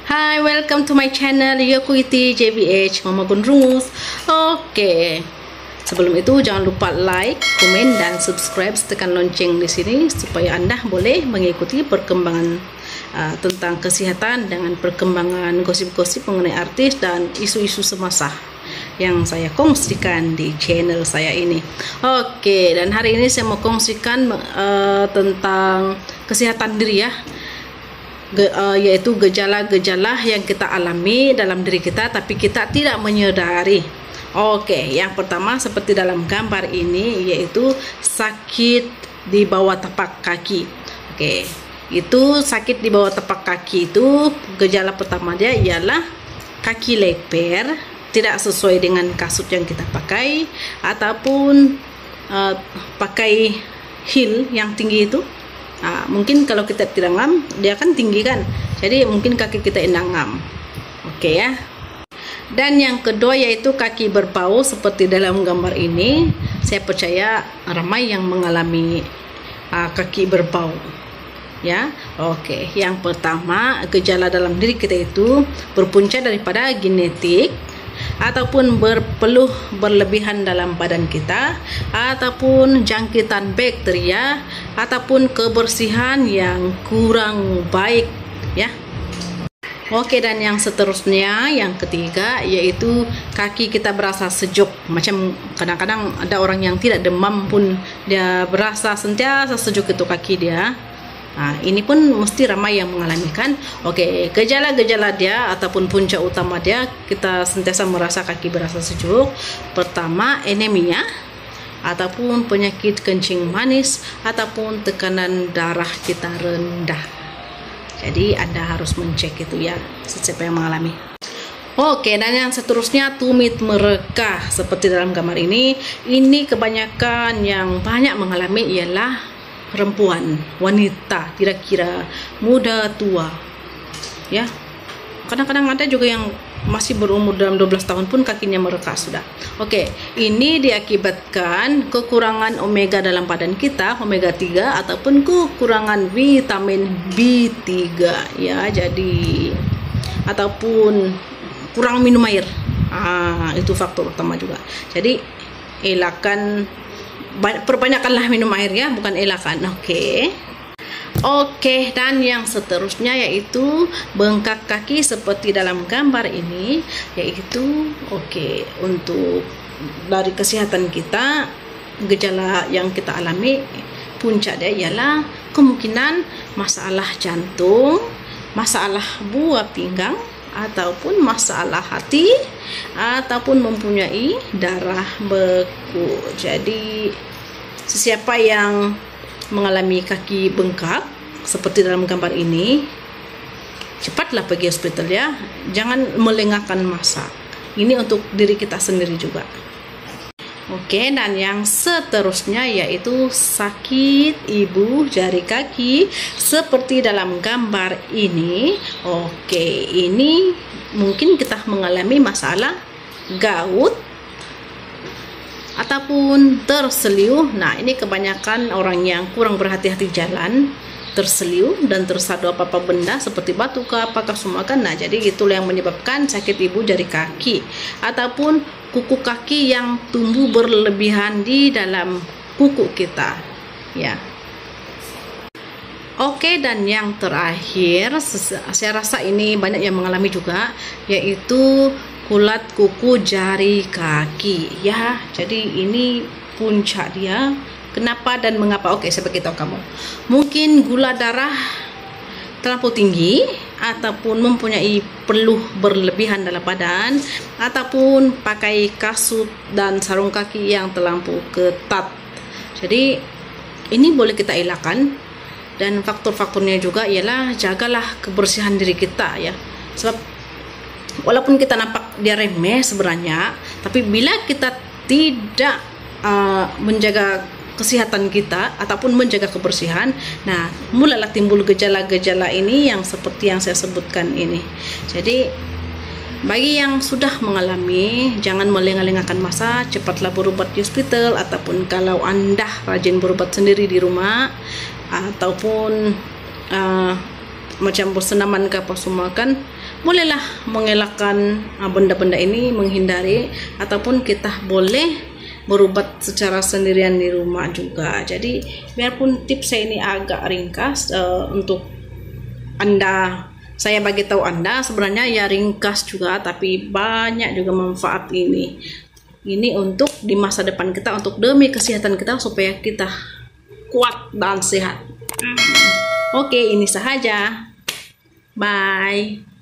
Hai, welcome to my channel Yokuiti JBH Mama Gunrungus. Oke. Sebelum itu jangan lupa like, komen dan subscribe, tekan lonceng di sini supaya Anda boleh mengikuti perkembangan tentang kesehatan dengan perkembangan gosip-gosip mengenai artis dan isu-isu semasa yang saya kongsikan di channel saya ini. Oke, dan hari ini saya mau kongsikan tentang kesehatan diri ya. Yaitu gejala-gejala yang kita alami dalam diri kita tapi kita tidak menyadari. Oke, yang pertama seperti dalam gambar ini yaitu sakit di bawah tapak kaki. Oke, itu sakit di bawah tapak kaki itu gejala pertama dia ialah kaki leper, tidak sesuai dengan kasut yang kita pakai ataupun pakai heel yang tinggi itu. Mungkin kalau kita tidak ngam, dia kan tinggi kan, jadi mungkin kaki kita enak ngam. Oke ya. Dan yang kedua yaitu kaki berbau seperti dalam gambar ini. Saya percaya ramai yang mengalami kaki berbau ya. Oke, yang pertama gejala dalam diri kita itu berpunca daripada genetik ataupun berpeluh berlebihan dalam badan kita ataupun jangkitan bakteria ataupun kebersihan yang kurang baik ya. Oke, dan yang seterusnya yang ketiga yaitu kaki kita berasa sejuk. Macam kadang-kadang ada orang yang tidak demam pun dia berasa sentiasa sejuk itu kaki dia. Ini pun mesti ramai yang mengalami kan. Oke, gejala-gejala dia ataupun punca utama dia kita sentiasa merasa kaki berasa sejuk. Pertama, anemia ataupun penyakit kencing manis ataupun tekanan darah kita rendah. Jadi Anda harus mencek itu ya, siapa yang mengalami. Oke, dan yang seterusnya tumit mereka seperti dalam gambar ini. Ini kebanyakan yang banyak mengalami ialah perempuan, wanita, kira-kira muda tua ya. Kadang-kadang ada juga yang masih berumur dalam 12 tahun pun kakinya mereka sudah. Oke, ini diakibatkan kekurangan omega dalam badan kita, omega 3 ataupun kekurangan vitamin B3 ya. Jadi ataupun kurang minum air. Itu faktor utama juga. Jadi perbanyakkanlah minum air ya, bukan elakan. Oke, dan yang seterusnya yaitu bengkak kaki seperti dalam gambar ini, yaitu untuk dari kesehatan kita, gejala yang kita alami puncak dia ialah kemungkinan masalah jantung, masalah buah pinggang ataupun masalah hati ataupun mempunyai darah beku. Jadi siapa yang mengalami kaki bengkak seperti dalam gambar ini, cepatlah pergi hospital ya, jangan melengahkan masa. Ini untuk diri kita sendiri juga. Oke, dan yang seterusnya yaitu sakit ibu jari kaki seperti dalam gambar ini. Oke, ini mungkin kita mengalami masalah gout ataupun terseliu. Nah, ini kebanyakan orang yang kurang berhati-hati jalan, terseliu dan tersadu apa-apa benda seperti batu apakah semua kan. Nah, jadi itulah yang menyebabkan sakit ibu jari kaki ataupun kuku kaki yang tumbuh berlebihan di dalam kuku kita ya. Oke, dan yang terakhir saya rasa ini banyak yang mengalami juga yaitu kulat kuku jari kaki ya. Jadi ini puncak dia. Kenapa dan mengapa? Oke, saya beritahu kamu. Mungkin gula darah terlalu tinggi ataupun mempunyai peluh berlebihan dalam badan ataupun pakai kasut dan sarung kaki yang terlampau ketat. Jadi ini boleh kita elakkan, dan faktor-faktornya juga ialah jagalah kebersihan diri kita ya. Sebab walaupun kita nampak dia remeh sebenarnya, tapi bila kita tidak menjaga kesehatan kita ataupun menjaga kebersihan, nah mulailah timbul gejala-gejala ini yang seperti yang saya sebutkan ini. Jadi bagi yang sudah mengalami, jangan melengah-lengahkan masa, cepatlah berobat di hospital ataupun kalau Anda rajin berobat sendiri di rumah ataupun macam bosenaman ke apa semua kan, bolehlah mengelakkan benda-benda ini, menghindari, ataupun kita boleh berubat secara sendirian di rumah juga. Jadi biarpun tips saya ini agak ringkas untuk Anda, saya bagi tahu Anda sebenarnya ya ringkas juga, tapi banyak juga manfaat ini. Ini untuk di masa depan kita, untuk demi kesehatan kita, supaya kita kuat dan sehat. Oke, ini sahaja. Bye.